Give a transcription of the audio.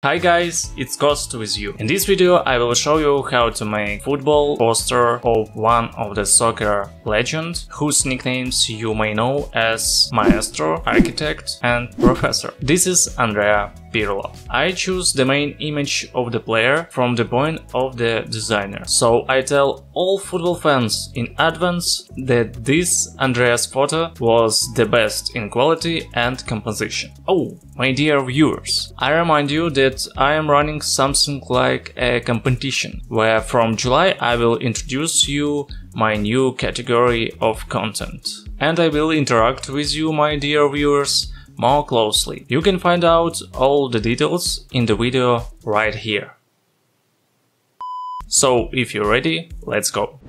Hi guys, it's Kost with you. In this video I will show you how to make football poster of one of the soccer legends, whose nicknames you may know as Maestro, Architect and Professor. This is Andre Pirlo. I choose the main image of the player from the point of the designer, so I tell all football fans in advance that this Andrea's photo was the best in quality and composition. Oh, my dear viewers, I remind you that I am running something like a competition, where from July I will introduce you my new category of content. And I will interact with you, my dear viewers, more closely. You can find out all the details in the video right here. So, if you're ready, let's go.